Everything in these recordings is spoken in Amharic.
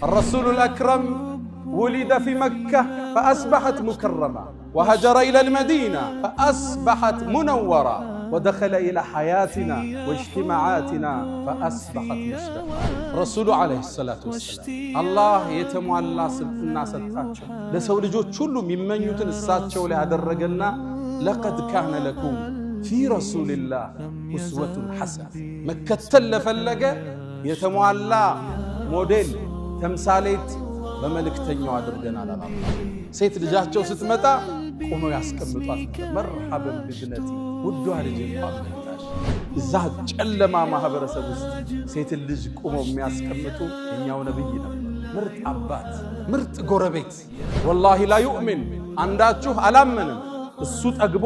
الرسول الأكرم ولد في مكة فأصبحت مكرمة، وهجر إلى المدينة فأصبحت منورة، ودخل إلى حياتنا واجتماعاتنا فأصبحت مسلمة. رسول عليه الصلاة والسلام الله يتموالى الناس التاتشو لسول جو تشولو ممن يوتن الساتشو لأدرقنا لقد كان لكم في رسول الله أسوة حسنة. مكة تلفلقة يتموالى موديل تمثاليت بملكتنيو أدرقنا لله. سيت لجاهجو ستمتا قوموا ياسكمطات مرحبا بابنتي ودوها لجي قامتاش الزهد جلما ማህበረሰብ ውስጥ ሴት ልጅ ቆመው የሚያስቀምጡ የኛው ነብይ ነው። ምርጥ አባት ምርጥ ጎረቤት والله لا يؤمن አንዳችሁ አላመንም እሱ ጠግቦ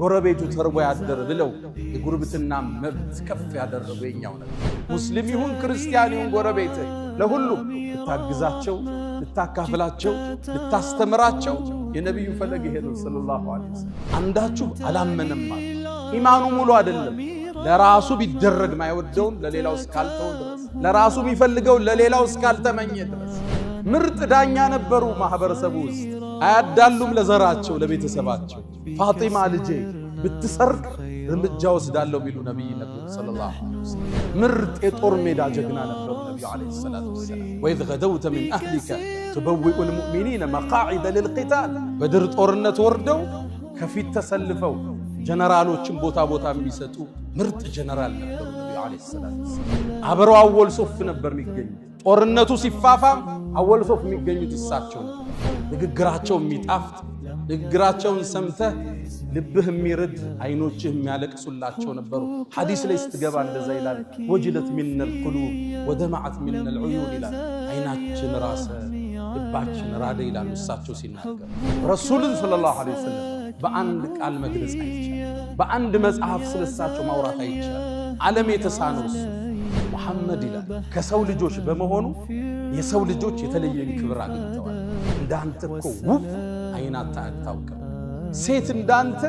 ጎረቤቱ ተርቦ ያደረ ብለው የጉርብትና መብት ከፍ ያደረገው የኛው ነብይ። ሙስሊም ይሁን ክርስቲያን ይሁን ጎረቤት ለሁሉም ልታግዛቸው ልታካፍላቸው ልታስተምራቸው የነብዩ ፈለግ ሄደው ሰለላሁ ዐለይሂ ወሰለም። አንዳችሁ አላመነም ማለት ኢማኑ ሙሉ አይደለም። ለራሱ ቢደረግ ማይወደውን ለሌላው እስካልተው ድረስ ለራሱ ቢፈልገው ለሌላው እስካልተመኘ ድረስ ምርጥ ዳኛ ነበሩ ማህበረሰቡ ውስጥ። አያዳሉም ለዘራቸው ለቤተሰባቸው። ፋጢማ ልጄ ብትሰርቅ እርምጃ ወስዳለሁ ቢሉ ነብይ ነብዩ ሰለላሁ ዐለይሂ ወሰለም። ምርጥ የጦር ሜዳ ጀግና ነበሩ ነብዩ ዐለይሂ ሰላቱ ወሰላም። ወኢዝ ገደውተ ሚን አህሊከ تبوئ المؤمنين مقاعد للقتال بدر ጦርነት ወርደው ከፊት ተሰልፈው ጀነራሎችን ቦታ ቦታ የሚሰጡ ምርጥ ጀነራል ነበሩ ነብዩ ዐለይሂ ሰላቱ ወሰላም። አብረው አወል ሶፍ ነበር የሚገኙ። ጦርነቱ ሲፋፋም አወል ሶፍ የሚገኙት እሳቸው ነበር። ንግግራቸው የሚጣፍጥ ንግግራቸውን ሰምተህ ልብህ የሚርድ አይኖችህ የሚያለቅሱላቸው ነበሩ። ሐዲስ ላይ ስትገባ እንደዛ ይላል ወጅለት ሚነል ቁሉብ ወደማዓት ሚነል ዑዩን ይላል። አይናችን ራሰ ልባችን ራደ ይላል እሳቸው ሲናገሩ። ረሱልን ሰለላሁ ዐለይሂ ወሰለም በአንድ ቃል መግለጽ አይቻልም። በአንድ መጽሐፍ ስለሳቸው ማውራት አይቻልም። ዓለም የተሳነው እሱ መሐመድ ይላል ከሰው ልጆች በመሆኑ የሰው ልጆች የተለየ ክብር አግኝተዋል። እንዳንተ እኮ ውብ አይናታ አታውቅም። ሴት እንዳንተ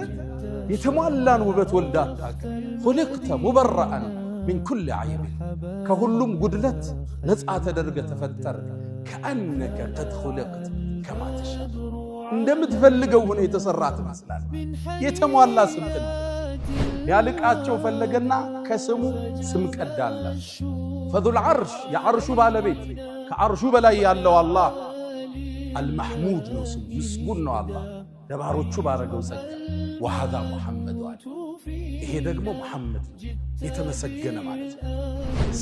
የተሟላን ውበት ወልዳ አታውቅም። خلقت مبرأ من كل عيب ከሁሉም ጉድለት ነፃ ተደርገ ተፈጠረ። كأنك قد خلقت كما تشاء እንደምትፈልገው ሆነ የተሰራት መስላል። የተሟላ ስምጥን ያልቃቸው ፈለገና ከስሙ ስም ቀዳላ። فذو العرش የዓርሹ ባለቤት ከዓርሹ በላይ ያለው አላህ المحمود ነው ስሙ ምስጉን ነው አላህ ለባሮቹ ባረገው ጸጋ። وهذا محمد አለ ይሄ ደግሞ መሐመድ የተመሰገነ ማለት ነው።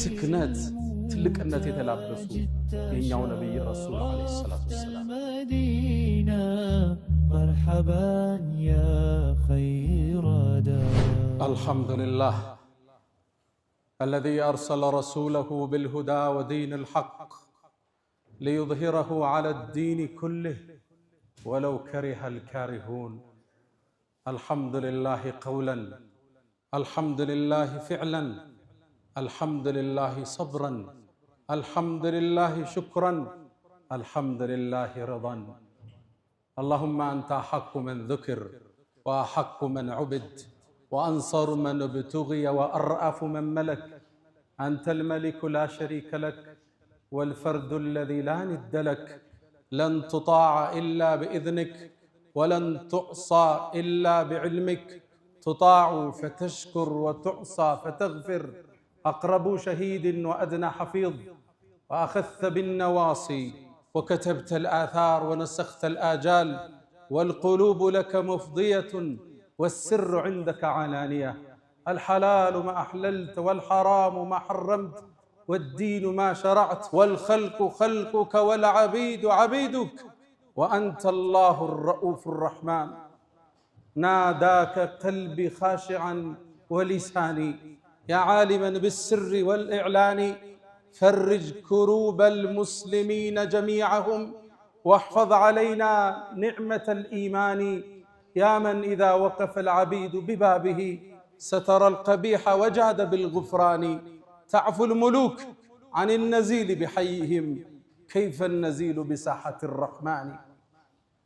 ስክነት ትልቅነት የተላበሱ የኛው ነብይ ረሱል ዐለይሂ ሰላቱ ወሰላም። مرحبا يا خير دار. الحمد لله الذي أرسل رسوله بالهدى ودين الحق ليظهره على الدين كله ولو كره الكارهون. الحمد لله قولا الحمد لله فعلا الحمد لله صبرا الحمد لله شكرا الحمد لله رضا. اللهم أنت أحق من ذكر وأحق من عبد وأنصر من ابتغي وأرأف من ملك. أنت الملك لا شريك لك والفرد الذي لا ند لك. لن تطاع إلا بإذنك ولن تعصى إلا بعلمك. تطاع فتشكر وتعصى فتغفر. أقرب شهيد وأدنى حفيظ. وأخذت بالنواصي وكتبت الآثار ونسخت الآجال. والقلوب لك مفضية والسر عندك علانية. الحلال ما أحللت والحرام ما حرمت والدين ما شرعت والخلق خلقك والعبيد عبيدك. وأنت الله الرؤوف الرحمن. ناداك قلبي خاشعا ولساني يا عالما بالسر والإعلان. فرج كروب المسلمين جميعهم واحفظ علينا نعمة الإيمان. يا من إذا وقف العبيد ببابه ستر القبيح وجاد بالغفران. تعفو الملوك عن النزيل بحيهم كيف النزيل بساحة الرحمن.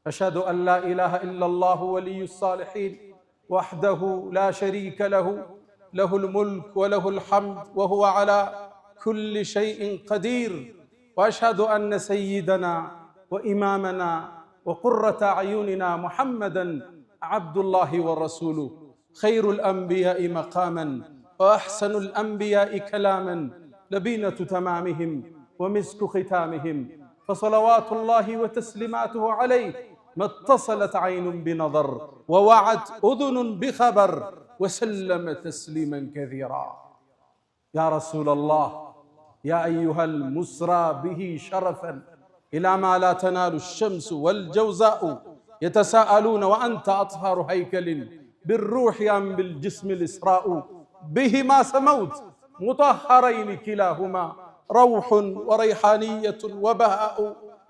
أشهد أن لا إله إلا الله ولي الصالحين وحده لا شريك له. له الملك وله الحمد وهو على كل شيء قدير. وأشهد أن سيدنا وإمامنا وقرة أعيننا محمدًا عبد الله ورسوله، خير الأنبياء مقامًا وأحسن الأنبياء كلامًا، لبينة تمامهم ومسك ختامهم، فصلوات الله وتسليماته عليه ما اتصلت عين بنظر ووعت أذن بخبر، وسلم تسليما كثيرا. يا رسول الله، يا أيها المسرى به شرفا إلى ما لا تنال الشمس والجوزاء، يتساءلون وأنت أطهر هيكل بالروح أم بالجسم الإسراء، بهما سموت مطهرين كلاهما، روح وريحانية وبهاء،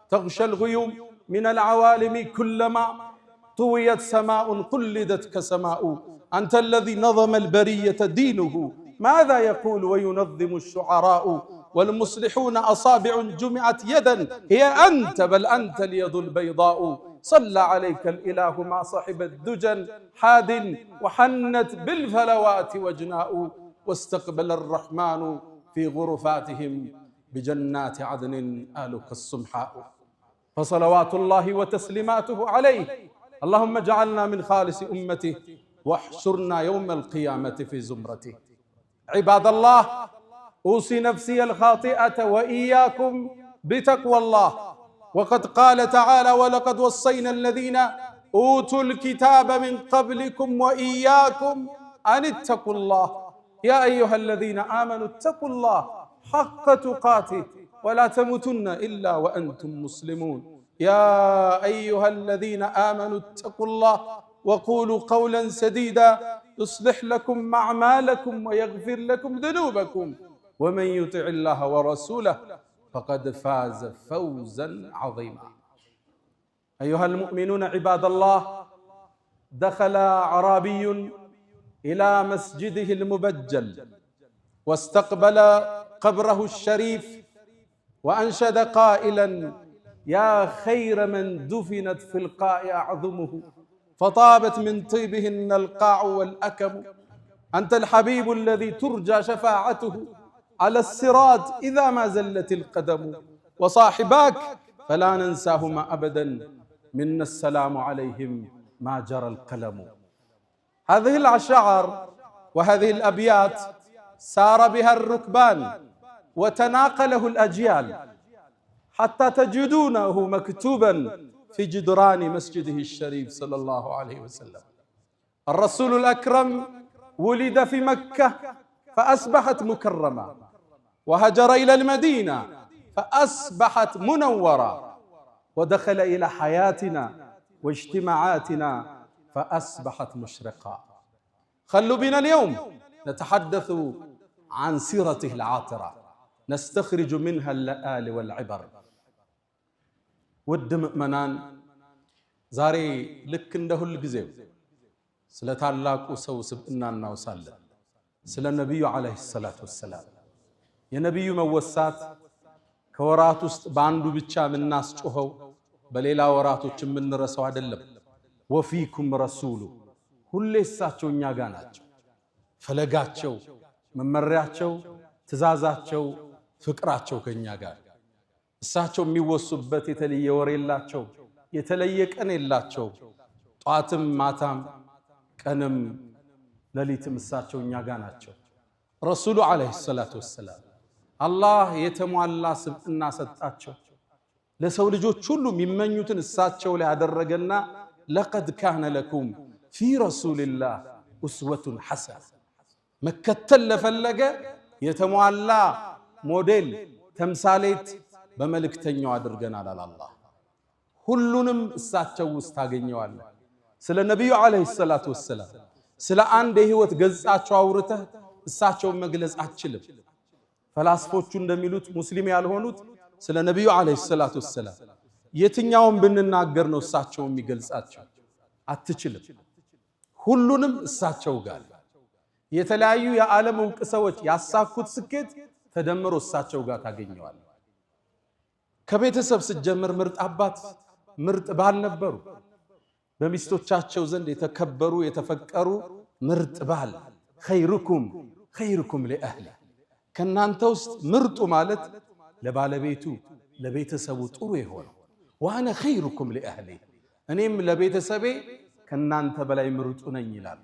تغشى الغيوم من العوالم كلما طويت سماء قلدت كسماء، أنت الذي نظم البرية دينه، ماذا يقول وينظم الشعراء، والمصلحون أصابع جمعت يدا، هي أنت بل أنت اليد البيضاء، صلى عليك الإله ما صحب الدجن حاد، وحنت بالفلوات وجناء، واستقبل الرحمن في غرفاتهم بجنات عدن آلك السمحاء، فصلوات الله وتسليماته عليه. اللهم اجعلنا من خالص أمته واحشرنا يوم القيامة في زمرته. عباد الله، أوصي نفسي الخاطئة وإياكم بتقوى الله، وقد قال تعالى: ولقد وصينا الذين أوتوا الكتاب من قبلكم وإياكم أن اتقوا الله، يا أيها الذين آمنوا اتقوا الله حق تقاته ولا تموتن إلا وأنتم مسلمون. يا أيها الذين آمنوا اتقوا الله وقولوا قولا سديدا يصلح لكم أعمالكم ويغفر لكم ذنوبكم، ومن يطع الله ورسوله فقد فاز فوزا عظيما. أيها المؤمنون عباد الله، دخل أعرابي إلى مسجده المبجل واستقبل قبره الشريف وأنشد قائلا: يا خير من دفنت في القاع أعظمه، فطابت من طيبهن القاع والأكم، أنت الحبيب الذي ترجى شفاعته على الصراط إذا ما زلت القدم، وصاحباك فلا ننساهما أبدا، منا السلام عليهم ما جرى القلم. هذه الأشعار وهذه الأبيات سار بها الركبان وتناقله الأجيال، حتى تجدونه مكتوبا في جدران مسجده الشريف صلى الله عليه وسلم. الرسول الأكرم ولد في مكة فأصبحت مكرمة، وهجر إلى المدينة فأصبحت منورة، ودخل إلى حياتنا واجتماعاتنا فأصبحت مشرقة. خلوا بنا اليوم نتحدث عن سيرته العاطرة، نستخرج منها اللآل والعبر. ود مؤمنان، زاري لك እንደ ሁል ጊዜው ስለ ታላቁ ሰው ስብዕና እናወሳለን፣ ስለ ነብዩ አለይሂ ሰላቱ ወሰላም። የነብዩ መወሳት ከወራት ውስጥ በአንዱ ብቻ የምናስጮኸው በሌላ ወራቶች የምንረሳው አይደለም። ወፊኩም ረሱሉ፣ ሁሌ እሳቸው እኛ ጋር ናቸው። ፈለጋቸው፣ መመሪያቸው፣ ትእዛዛቸው፣ ፍቅራቸው ከኛ ጋር። እሳቸው የሚወሱበት የተለየ ወር የላቸው፣ የተለየ ቀን የላቸው። ጧትም ማታም ቀንም ሌሊትም እሳቸው እኛ ጋር ናቸው። ረሱሉ አለይሂ ሰላቱ ወሰላም አላህ የተሟላ ስብዕና ሰጣቸው። ለሰው ልጆች ሁሉ የሚመኙትን እሳቸው ላይ ያደረገና ለቀድ ካነ ለኩም ፊ ረሱልላህ ኡስወቱን ሐሰና፣ መከተል ለፈለገ የተሟላ ሞዴል ተምሳሌት በመልእክተኛው አድርገናል አላህ። ሁሉንም እሳቸው ውስጥ ታገኘዋለህ። ስለ ነብዩ አለይሂ ሰላቱ ወሰላም ስለ አንድ የህይወት ገጻቸው አውርተህ እሳቸውን መግለጽ አትችልም። ፈላስፎቹ እንደሚሉት ሙስሊም ያልሆኑት ስለ ነብዩ አለይሂ ሰላቱ ወሰላም የትኛውን ብንናገር ነው እሳቸው የሚገልጻቸው? አትችልም። ሁሉንም እሳቸው ጋር የተለያዩ የዓለም ዕውቅ ሰዎች ያሳኩት ስኬት ተደምሮ እሳቸው ጋር ታገኘዋለህ። ከቤተሰብ ስትጀምር ምርጥ አባት ምርጥ ባል ነበሩ። በሚስቶቻቸው ዘንድ የተከበሩ የተፈቀሩ ምርጥ ባል። ኸይሩኩም ኸይሩኩም ሊአህሊ፣ ከናንተ ውስጥ ምርጡ ማለት ለባለቤቱ ለቤተሰቡ ጥሩ የሆነው ወአነ ኸይሩኩም ሊአህሊ እኔም ለቤተሰቤ ከናንተ በላይ ምርጡ ነኝ ይላል።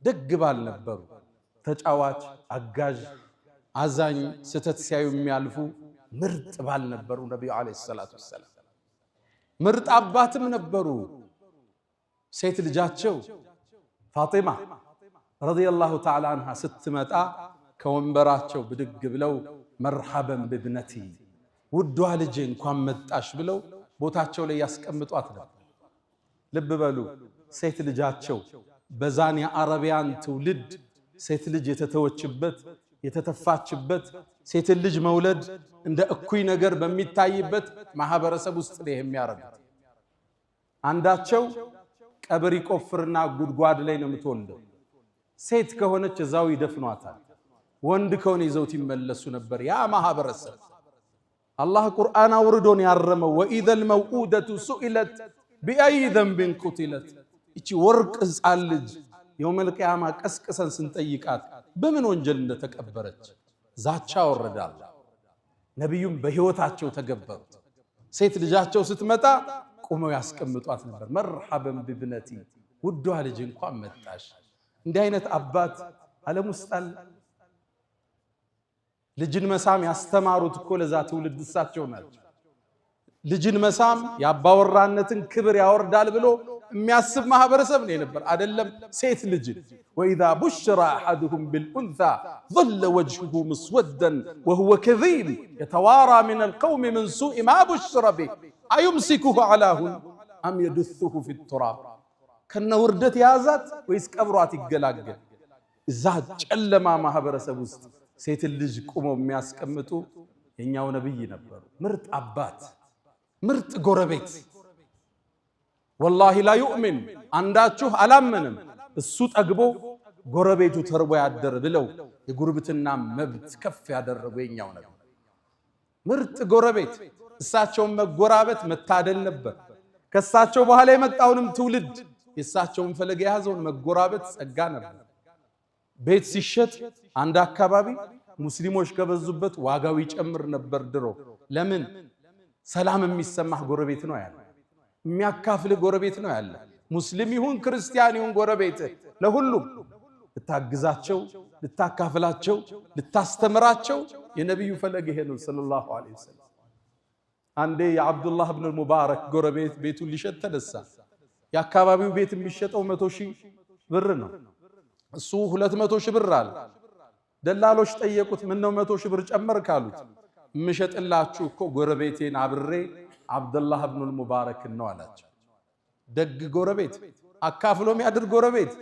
ደግ ባል ነበሩ፣ ተጫዋች፣ አጋዥ፣ አዛኝ፣ ስተት ሲያዩ የሚያልፉ ምርጥ ባል ነበሩ ነብዩ አለይሂ ሰላቱ ወሰለም። ምርጥ አባትም ነበሩ። ሴት ልጃቸው ፋጢማ ረዲየላሁ ተዓላ አንሃ ስትመጣ ከወንበራቸው ብድግ ብለው መርሐበን ብብነቲ ውዷ ልጄ እንኳን መጣሽ ብለው ቦታቸው ላይ ያስቀምጧት ነበር። ልብ በሉ ሴት ልጃቸው በዛን የአረቢያን ትውልድ ሴት ልጅ የተተወችበት የተተፋችበት ሴት ልጅ መውለድ እንደ እኩይ ነገር በሚታይበት ማህበረሰብ ውስጥ ነው የሚያረጉት። አንዳቸው ቀብር ይቆፍርና ጉድጓድ ላይ ነው የምትወልደው። ሴት ከሆነች እዛው ይደፍኗታል። ወንድ ከሆነ ይዘውት ይመለሱ ነበር ያ ማህበረሰብ። አላህ ቁርአን አውርዶን ያረመው ወኢዘል መውኡደቱ ሱኢለት ቢአይ ዘንብን ቁቲለት። እቺ ወርቅ ሕፃን ልጅ የውመል ቂያማ ቀስቅሰን ስንጠይቃት በምን ወንጀል እንደተቀበረች ዛቻ ወረዳል። ነብዩም በህይወታቸው ተገበሩት። ሴት ልጃቸው ስትመጣ ቆመው ያስቀምጧት ነበር። መርሐበን ብብነቲ ውዷ ልጅ እንኳን መጣሽ። እንዲህ አይነት አባት ዓለም ውስጥ አለ? ልጅን መሳም ያስተማሩት እኮ ለዛ ትውልድ እሳቸው ናቸው። ልጅን መሳም የአባወራነትን ክብር ያወርዳል ብሎ የሚያስብ ማህበረሰብ ነው የነበር። አይደለም ሴት ልጅን ወኢዛ ቡሽራ አሐዱሁም ቢልኡንሳ ظل وجهه مسودا وهو كظيم يتوارى من القوم من سوء ما بشر به أيمسكه على هون أم يدثه في التراب ከነ ውርደት ያዛት ወይስ ቀብሯት ይገላገል? እዛ ጨለማ ማህበረሰብ ውስጥ ሴት ልጅ ቆመው የሚያስቀምጡ የኛው ነብይ ነበሩ። ምርጥ አባት፣ ምርጥ ጎረቤት። ወላሂ ላ ዩእሚን አንዳችሁ አላመንም እሱ ጠግቦ ጎረቤቱ ተርቦ ያደረ ብለው የጉርብትና መብት ከፍ ያደረጉ የኛው ነብይ ምርጥ ጎረቤት። እሳቸውን መጎራበት መታደል ነበር። ከሳቸው በኋላ የመጣውንም ትውልድ የሳቸውን ፈለግ የያዘውን መጎራበት ጸጋ ነበር። ቤት ሲሸጥ አንድ አካባቢ ሙስሊሞች ከበዙበት ዋጋው ይጨምር ነበር ድሮ። ለምን? ሰላም የሚሰማህ ጎረቤት ነው ያለ፣ የሚያካፍል ጎረቤት ነው ያለ። ሙስሊም ይሁን ክርስቲያን ይሁን ጎረቤት ለሁሉም ልታግዛቸው፣ ልታካፍላቸው፣ ልታስተምራቸው የነብዩ ፈለግ ይሄ ነው ሰለላሁ ዐለይሂ ወሰለም። አንዴ የአብዱላህ ኢብኑ ሙባረክ ጎረቤት ቤቱን ሊሸጥ ተነሳ። የአካባቢው ቤት የሚሸጠው 100,000 ብር ነው። እሱ 200,000 ብር አለ። ደላሎች ጠየቁት፣ ምን ነው 100,000 ብር ጨመር ካሉት፣ የምሸጥላችሁ እኮ ጎረቤቴን አብሬ አብዱላህ ኢብኑ ሙባረክ ነው አላቸው። ደግ ጎረቤት፣ አካፍሎ የሚያድር ጎረቤት።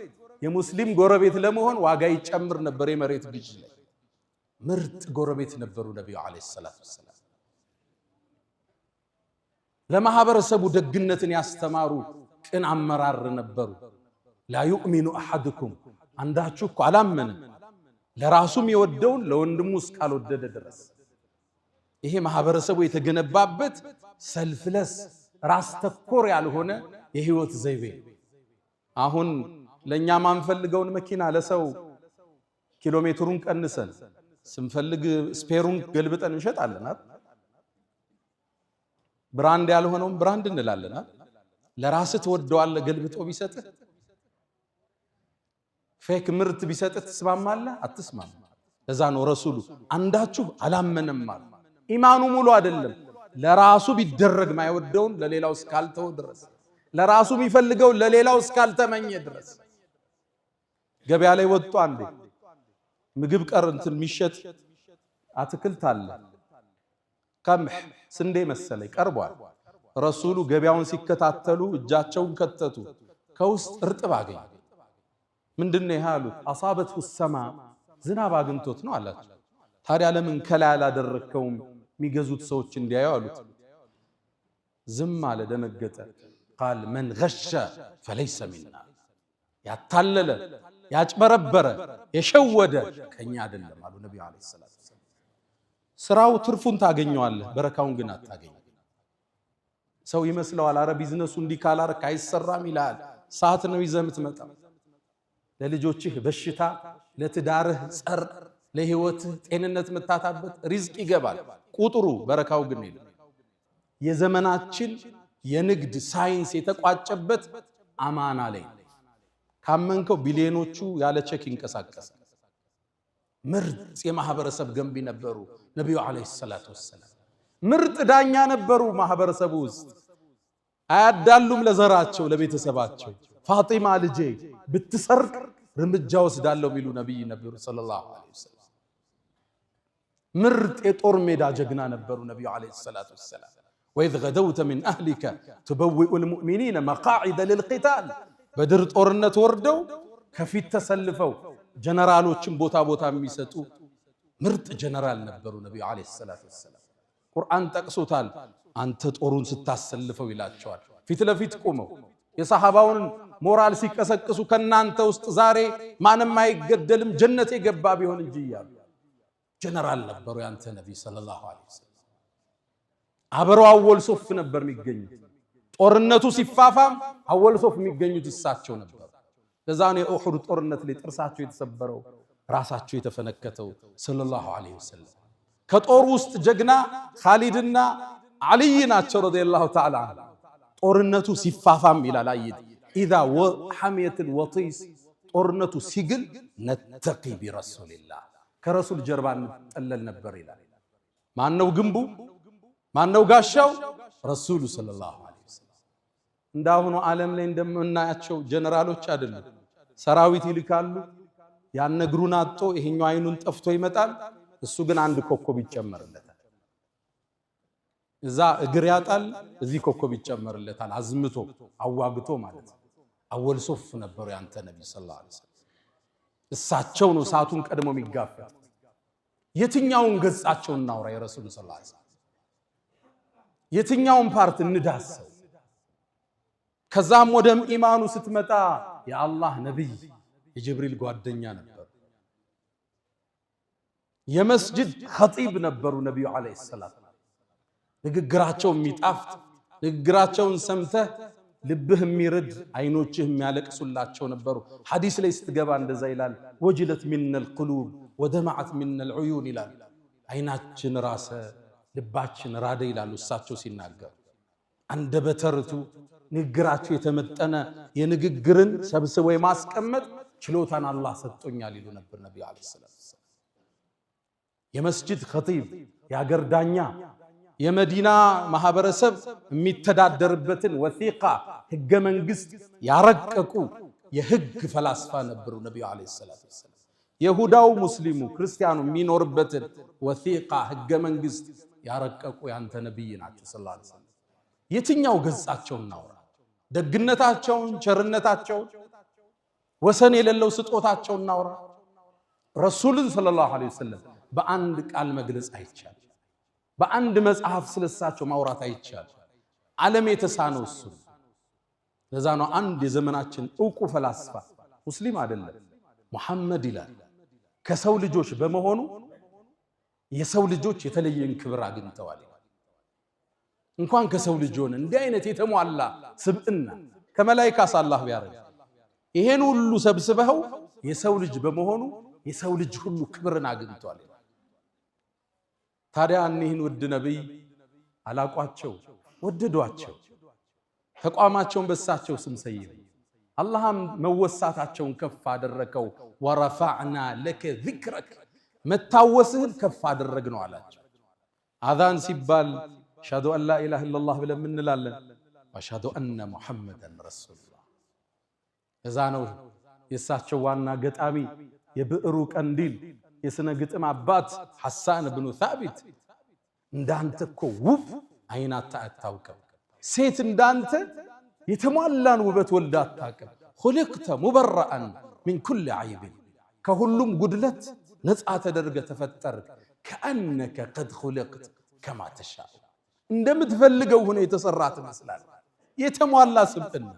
የሙስሊም ጎረቤት ለመሆን ዋጋ ይጨምር ነበር የመሬት ግዢ ላይ። ምርጥ ጎረቤት ነበሩ ነብዩ አለይሂ ሰላቱ ወሰላም። ለማህበረሰቡ ደግነትን ያስተማሩ ቅን አመራር ነበሩ። ላ ዩእሚኑ አሐድኩም አንዳችሁ እኮ አላመንም ለራሱም የወደውን ለወንድሙ እስካልወደደ ድረስ። ይሄ ማህበረሰቡ የተገነባበት ሰልፍለስ ራስ ተኮር ያልሆነ የህይወት ዘይቤ። አሁን ለኛ ማንፈልገውን መኪና ለሰው ኪሎሜትሩን ቀንሰን ስንፈልግ ስፔሩን ገልብጠን እንሸጣለን። ብራንድ ያልሆነውን ብራንድ እንላለን። ለራስህ ተወደዋለህ ገልብጦ ቢሰጥህ። ፌክ ምርት ቢሰጥህ ትስማማለህ? አትስማማ። ለዛ ነው ረሱሉ አንዳችሁ አላመነም ማለት። ኢማኑ ሙሉ አይደለም ለራሱ ቢደረግ ማይወደውን ለሌላው እስካልተው ድረስ፣ ለራሱ የሚፈልገው ለሌላው እስካልተመኘ ድረስ። ገበያ ላይ ወጡ አንዴ ምግብ ቀርንትን የሚሸጥ አትክልት አለ። ቀምህ ስንዴ መሰለኝ ቀርቧል። ረሱሉ ገበያውን ሲከታተሉ እጃቸውን ከተቱ። ከውስጥ እርጥብ አገኙ። ምንድነው ይሄ አሉት። አሳበቱ ሰማ ዝናብ አግኝቶት ነው አላቸው። ታዲያ ለምን ከላይ አላደረከውም የሚገዙት ሰዎች እንዲያዩ አሉት። ዝም አለ፣ ደነገጠ። ቃል መን ገሸ ፈለይሰ ሚና ያታለለ ያጭበረበረ የሸወደ ከኛ አይደለም አሉ ነብዩ አለይሂ ሰላቱ ወሰለም። ስራው ትርፉን ታገኘዋለህ፣ በረካውን ግን አታገኝ። ሰው ይመስለዋል አረ ቢዝነሱ እንዲህ ካላረክ አይሰራም ይላል። ሰዓት ነው ይዘህ የምትመጣው። ለልጆችህ በሽታ፣ ለትዳርህ ጸር፣ ለህይወትህ ጤንነት የምታጣበት ሪዝቅ ይገባል። ቁጥሩ በረካው ግን የለም። የዘመናችን የንግድ ሳይንስ የተቋጨበት አማና ላይ ካመንከው ቢሊዮኖቹ ያለ ቼክ ይንቀሳቀሳል። ምርጥ የማህበረሰብ ገንቢ ነበሩ ነብዩ አለይሂ ሰላቱ ወሰለም። ምርጥ ዳኛ ነበሩ ማህበረሰቡ ውስጥ። አያዳሉም ለዘራቸው ለቤተሰባቸው። ፋጢማ ልጄ ብትሰርቅ እርምጃ ወስዳለሁ ሚሉ ነብይ ነበሩ ሰለላሁ ዐለይሂ ወሰለም። ምርጥ የጦር ሜዳ ጀግና ነበሩ ነብዩ አለይሂ ሰላቱ ወሰለም። وإذ غدوت من أهلك تبوئ المؤمنين مقاعد للقتال بدر ጦርነት ወርደው ከፊት ተሰልፈው ጀነራሎችን ቦታ ቦታ የሚሰጡ ምርጥ ጀነራል ነበሩ ነብዩ አለይሂ ሰላቱ ወሰለም። ቁርአን ጠቅሶታል። አንተ ጦሩን ስታሰልፈው ይላቸዋል። ፊት ለፊት ቆመው የሰሃባውን ሞራል ሲቀሰቅሱ ከናንተ ውስጥ ዛሬ ማንም አይገደልም ጀነት የገባ ቢሆን እንጂ ይያሉ ጀነራል ነበሩ ያንተ ነብይ ሰለላሁ ዐለይሂ ወሰለም። አብረው አወል ሶፍ ነበር የሚገኙት። ጦርነቱ ሲፋፋም አወል ሶፍ የሚገኙት እሳቸው ነበር። ለዛ ነው የኡሁድ ጦርነት ላይ ጥርሳቸው የተሰበረው ራሳቸው የተፈነከተው ሰለላሁ ዐለይሂ ወሰለም። ከጦር ውስጥ ጀግና ኻሊድና አልይ ናቸው ረዲየላሁ ተዓላ ዐንሁ። ጦርነቱ ሲፋፋም ይላል አይት ኢዛ ወሐሚየት الوطيس ጦርነቱ ሲግል ነተቂ ቢረሱልላህ ከረሱል ጀርባ እንጠለል ነበር ይላል። ማነው ግንቡ? ማነው ጋሻው? ረሱሉ ሰለላሁ ዐለይሂ ወሰለም። እንዳሁኑ ዓለም ላይ እንደምናያቸው ጀነራሎች አይደሉም። ሰራዊት ይልካሉ። ያነግሩን አጥቶ ይሄኛው አይኑን ጠፍቶ ይመጣል። እሱ ግን አንድ ኮከብ ይጨመርለታል። እዛ እግር ያጣል፣ እዚህ ኮከብ ይጨመርለታል። አዝምቶ አዋግቶ ማለት ነው። አወል ሶፍ ነበሩ ያንተ ነብይ ሰለላሁ ዐለይሂ ወሰለም። እሳቸው ነው ሰዓቱን ቀድሞ የሚጋፈጥ። የትኛውን ገጻቸውን እናውራ የረሱል ሰለላሁ ዐለይሂ ወሰለም? የትኛውን ፓርት እንዳሰው? ከዛም ወደም ኢማኑ ስትመጣ የአላህ ነብይ የጅብሪል ጓደኛ ነበሩ። የመስጂድ ኸጢብ ነበሩ ነብዩ አለይሂ ሰላም። ንግግራቸው የሚጣፍጥ ንግግራቸውን ሰምተህ ልብህ የሚርድ አይኖችህ የሚያለቅሱላቸው ነበሩ። ሐዲስ ላይ ስትገባ እንደዛ ይላል ወጅለት ሚነል ቁሉብ ወደማዓት ሚነል ዑዩን ይላል። አይናችን ራሰ ልባችን ራደ ይላሉ እሳቸው ሲናገሩ። አንደበተ ርቱዕ ንግግራቸው የተመጠነ የንግግርን ሰብስቦ የማስቀመጥ ችሎታን አላህ ሰጥቶኛል ይሉ ነበር ነብዩ አለይሂ ሰላም። የመስጂድ ኸጢብ የአገር ዳኛ የመዲና ማህበረሰብ የሚተዳደርበትን ወሲቃ ህገ መንግስት ያረቀቁ የህግ ፈላስፋ ነበሩ ነብዩ አለይሂ ሰላቱ ወሰለም። ይሁዳው ሙስሊሙ ክርስቲያኑ የሚኖርበትን ወሲቃ ህገ መንግስት ያረቀቁ ያንተ ነብይ ናቸው ሰለላሁ ዐለይሂ ወሰለም። የትኛው ገጻቸውን እናውራ? ደግነታቸውን፣ ቸርነታቸውን፣ ወሰን የሌለው ስጦታቸውን እናውራ? ረሱልን ሰለላሁ ዐለይሂ ወሰለም በአንድ ቃል መግለጽ አይቻልም። በአንድ መጽሐፍ ስለሳቸው ማውራት አይቻልም። ዓለም የተሳነው እሱ። ለዛ ነው አንድ የዘመናችን ዕውቁ ፈላስፋ ሙስሊም አይደለም ሙሐመድ ይላል ከሰው ልጆች በመሆኑ የሰው ልጆች የተለየን ክብር አግኝተዋል። እንኳን ከሰው ልጅ ሆነ እንዲህ አይነት የተሟላ ስብዕና ከመላእክት አላህ ቢያረግ ይሄን ሁሉ ሰብስበው የሰው ልጅ በመሆኑ የሰው ልጅ ሁሉ ክብርን አግኝቷል። ታዲያ እኒህን ውድ ነብይ አላቋቸው ወደዷቸው። ተቋማቸውን በሳቸው ስም ሰየሙ። አላህም መወሳታቸውን ከፍ አደረከው። ወረፈዕና ለከ ዚክረክ መታወስህን ከፍ አደረግነው አላቸው። አዛን ሲባል አሽሀዱ አን ላ ኢላሃ ኢለላህ ብለን እንላለን። ወአሽሀዱ አነ ሙሐመደን ረሱሉላህ። እዛ ነው የሳቸው ዋና ገጣሚ የብዕሩ ቀንዲል የስነ ግጥም አባት ሐሳን ብኑ ሳቢት እንዳንተ እኮ ውብ አይናታ አታውቅም፣ ሴት እንዳንተ የተሟላን ውበት ወልዳ አታውቅም። خلقت مبرئا من كل عيب ከሁሉም ጉድለት ነፃ ተደርገ ተፈጠርክ። كأنك قد خلقت كما تشاء እንደምትፈልገው ሆነ የተሰራህ ትመስላለህ። የተሟላ ስብዕና።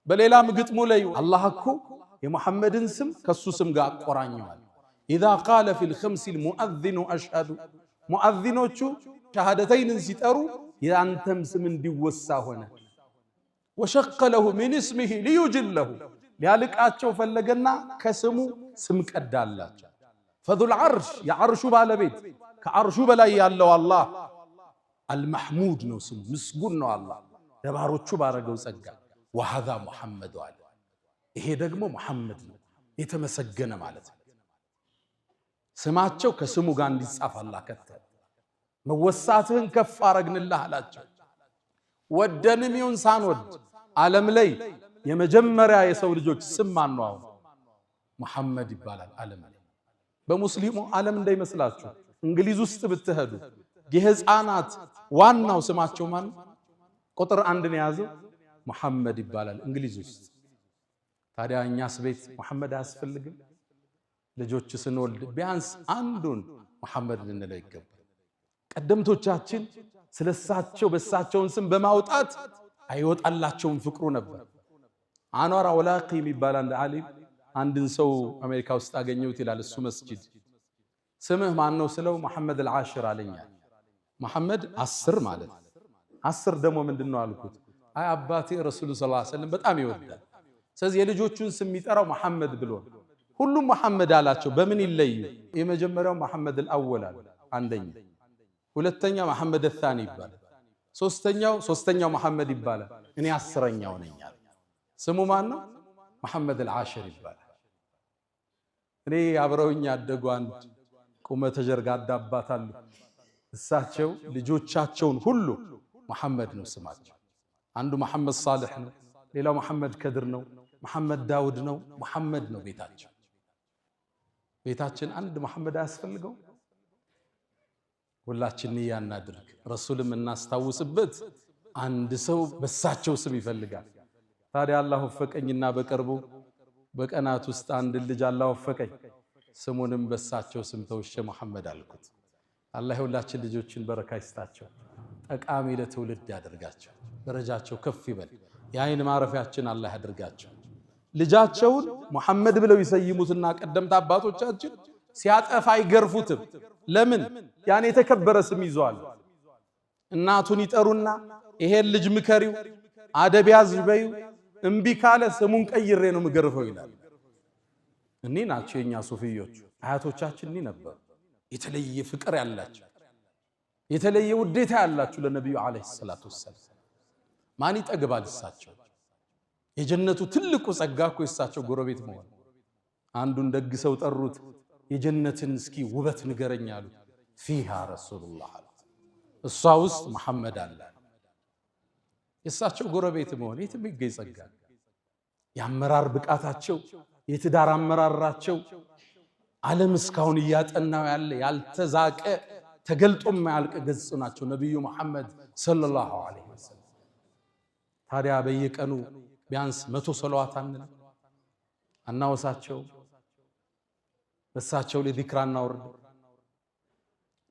በሌላም ግጥሙ ላይ አላህ እኮ የሙሐመድን ስም ከሱ ስም ጋር አቆራኘዋል። إذا قال في الخمس المؤذن أشهد مؤذنوቹ ሸሃደተይንን ሲጠሩ ያንተም ስም እንዲወሳ ሆነ። وشق له من اسمه ليجله ሊያልቃቸው ፈለገና ከስሙ ስም ቀዳላቸው። فذو العرش የዓርሹ ባለቤት ከአርሹ በላይ ያለው አላህ አልመሕሙድ ነው ስሙ፣ ምስጉን ነው አላህ ለባሮቹ ባረገው ጸጋ። ወሃዛ ሙሐመድ አለ፣ ይሄ ደግሞ ሙሐመድ ነው የተመሰገነ ማለት ነው። ስማቸው ከስሙ ጋር እንዲጻፍ አላህ ከተለ። መወሳትህን ከፍ አረግንልህ አላቸው። ወደንም ይሁን ሳንወድ ዓለም ላይ የመጀመሪያ የሰው ልጆች ስም ማን ነው? አሁን ሙሐመድ ይባላል ዓለም ላይ። በሙስሊሙ ዓለም እንዳይመስላችሁ እንግሊዝ ውስጥ ብትሄዱ የህፃናት ዋናው ስማቸው ማን? ቁጥር 1 ነው የያዘው ሙሐመድ ይባላል እንግሊዝ ውስጥ። ታዲያ እኛስ ቤት ሙሐመድ አያስፈልግም? ልጆች ስንወልድ ቢያንስ አንዱን ሙሐመድ ልንለው ይገባል። ቀደምቶቻችን ስለሳቸው በሳቸውን ስም በማውጣት አይወጣላቸውም ፍቅሩ ነበር። አንዋር አውላቂ የሚባል አንድ ዓሊም አንድን ሰው አሜሪካ ውስጥ አገኘሁት ይላል። እሱ መስጂድ ስምህ ማን ነው ስለው መሐመድ አልዓሽር አለኛል። መሐመድ 10 ማለት 10 ደግሞ ምንድነው አልኩት። አይ አባቴ ረሱል ሰለላሁ ዐለይሂ ወሰለም በጣም ይወዳል፣ ስለዚህ የልጆቹን ስም የሚጠራው መሐመድ ብሎ ሁሉም መሐመድ አላቸው። በምን ይለዩ? የመጀመሪያው መሐመድ አልአወል አለ አንደኛ፣ ሁለተኛ መሐመድ الثاني ይባላል፣ ሶስተኛው መሐመድ ይባላል። እኔ 10ኛው ነኝ አለ። ስሙ ማን ነው? መሐመድ አልዓሽር ይባላል። እኔ አብረውኝ ያደጉ አንድ ቁመተ ጀርጋዳ አባት አሉ። እሳቸው ልጆቻቸውን ሁሉ መሐመድ ነው ስማቸው። አንዱ መሐመድ ሳልሕ ነው፣ ሌላው መሐመድ ከድር ነው፣ መሐመድ ዳውድ ነው፣ መሐመድ ነው ቤታቸው። ቤታችን አንድ መሐመድ አያስፈልገው? ሁላችን ንያ እናድርግ፣ ረሱልም እናስታውስበት። አንድ ሰው በሳቸው ስም ይፈልጋል። ታዲያ አላህ ወፈቀኝና በቅርቡ በቀናት ውስጥ አንድ ልጅ አላህ ወፈቀኝ፣ ስሙንም በሳቸው ስም ተውሼ መሐመድ አልኩት። አላህ ሁላችን ልጆችን በረካ ይስጣቸው፣ ጠቃሚ ለትውልድ ያደርጋቸው፣ ደረጃቸው ከፍ ይበል፣ የአይን ማረፊያችን አላህ ያደርጋቸው። ልጃቸውን መሐመድ ብለው ይሰይሙትና ቀደምት አባቶቻችን ሲያጠፋ አይገርፉትም። ለምን? ያን የተከበረ ስም ይዟል። እናቱን ይጠሩና ይሄን ልጅ ምከሪው፣ አደብ ያዝ በይው፣ እምቢ ካለ ስሙን ቀይሬ ነው ምገርፈው ይላል። እኔ ናቸው የኛ ሱፊዮች አያቶቻችን እኔ ነበሩ። የተለየ ፍቅር ያላቸው የተለየ ውዴታ ያላቸው ለነብዩ አለይሂ ሰላቱ ወሰለም። ማን ይጠግባል እሳቸው? የጀነቱ ትልቁ ጸጋ እኮ እሳቸው ጎረቤት መሆን። አንዱን ደግ ሰው ጠሩት፣ የጀነትን እስኪ ውበት ንገረኝ አሉ። ፊሃ ረሱሉላህ እሷ ውስጥ መሐመድ አለ። የእሳቸው ጎረቤት መሆን የትም ይገኝ ጸጋ። የአመራር ብቃታቸው፣ የትዳር አመራራቸው ዓለም እስካሁን እያጠናው ያለ ያልተዛቀ ተገልጦ የማያልቅ ገጽ ናቸው ነብዩ መሐመድ ሰለላሁ ዐለይሂ ወሰለም። ታዲያ በየቀኑ ቢያንስ 100 ሰለዋት አናወሳቸው፣ በሳቸው ላይ ዚክር እናወርድ።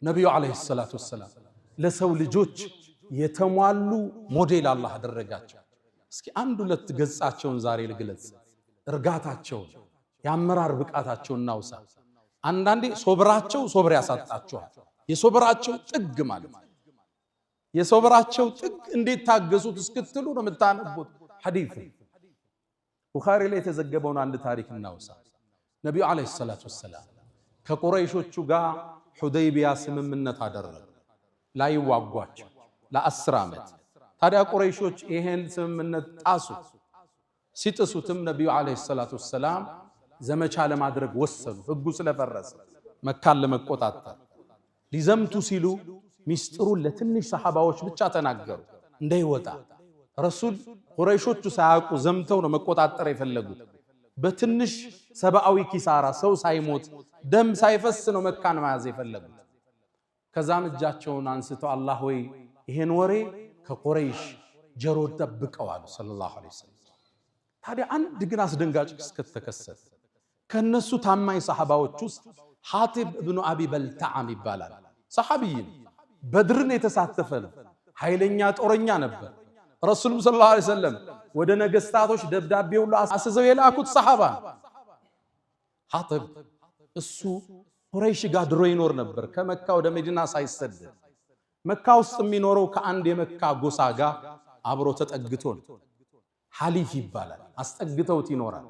ነብዩ ዐለይሂ ሰላቱ ወሰላም ለሰው ልጆች የተሟሉ ሞዴል አላህ አደረጋቸው። እስኪ አንድ ሁለት ገጻቸውን ዛሬ ልግለጽ። እርጋታቸውን፣ የአመራር ብቃታቸውን እናውሳ። አንዳንዴ ሶብራቸው ሶብር ያሳጣቸዋል። የሶብራቸው ጥግ ማለት የሶብራቸው ጥግ እንዴት ታገሱት እስክትሉ ነው የምታነቡት። ሐዲስ ቡኻሪ ላይ የተዘገበውን አንድ ታሪክ እናውሳ። ነብዩ አለይሂ ሰላቱ ወሰላም ከቁረይሾቹ ጋር ሁደይቢያ ስምምነት አደረጉ ላይዋጓቸው ለ10 ዓመት። ታዲያ ቁረይሾች ይሄን ስምምነት ጣሱ። ሲጥሱትም ነብዩ አለይሂ ሰላቱ ወሰላም ዘመቻ ለማድረግ ወሰኑ። ህጉ ስለፈረሰ መካን ለመቆጣጠር ሊዘምቱ ሲሉ ሚስጥሩን ለትንሽ ሰሃባዎች ብቻ ተናገሩ እንዳይወጣ። ረሱል ቁረይሾቹ ሳያውቁ ዘምተው ነው መቆጣጠር የፈለጉት። በትንሽ ሰብአዊ ኪሳራ ሰው ሳይሞት ደም ሳይፈስ ነው መካን መያዝ የፈለጉት። ከዛም እጃቸውን አንስተው አላህ ወይ ይሄን ወሬ ከቁረይሽ ጀሮ ጠብቀው አሉ ሰለላሁ ዐለይሂ ወሰለም። ታዲያ አንድ ግን አስደንጋጭ ክስተት ተከሰተ። ከነሱ ታማኝ ሰሃባዎች ውስጥ ሐቲብ ኢብኑ አቢ በልተዓም ይባላል። ሰሃቢይ በድርን የተሳተፈ ነው። ኃይለኛ ጦረኛ ነበር። ረሱሉም ሰለላሁ ዐለይሂ ወሰለም ወደ ነገስታቶች ደብዳቤ ሁሉ አስዘው የላኩት ሰሃባ። ሐቲብ እሱ ቁረይሽ ጋር ድሮ ይኖር ነበር። ከመካ ወደ መዲና ሳይሰደድ መካ ውስጥ የሚኖረው ከአንድ የመካ ጎሳ ጋር አብሮ ተጠግቶ ነው። ሐሊፍ ይባላል። አስጠግተውት ይኖራል።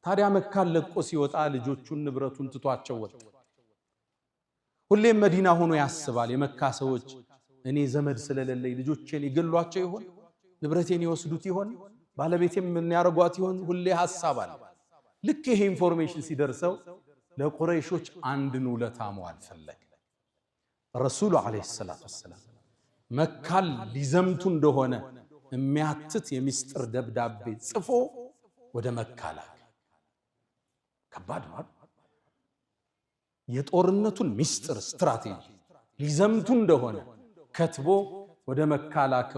ታዲያ መካን ለቆ ሲወጣ ልጆቹን ንብረቱን ትቷቸው ወጣ። ሁሌም መዲና ሆኖ ያስባል። የመካ ሰዎች እኔ ዘመድ ስለሌለኝ ልጆቼን ይገሏቸው ይሆን? ንብረቴን ይወስዱት ይሆን? ባለቤቴም ምን ያርጓት ይሆን? ሁሌ ሐሳብ አለ። ልክ ይሄ ኢንፎርሜሽን ሲደርሰው ለቁረይሾች አንድን ውለታ መዋል ፈለገ። ረሱሉ አለይሂ ሰላቱ ወሰላም መካል ሊዘምቱ እንደሆነ የሚያትት የሚስጥር ደብዳቤ ጽፎ ወደ መካ ላከ። ከባድ ነው። የጦርነቱን ሚስጥር ስትራቴጂ ሊዘምቱ እንደሆነ ከትቦ ወደ መካ ላከ።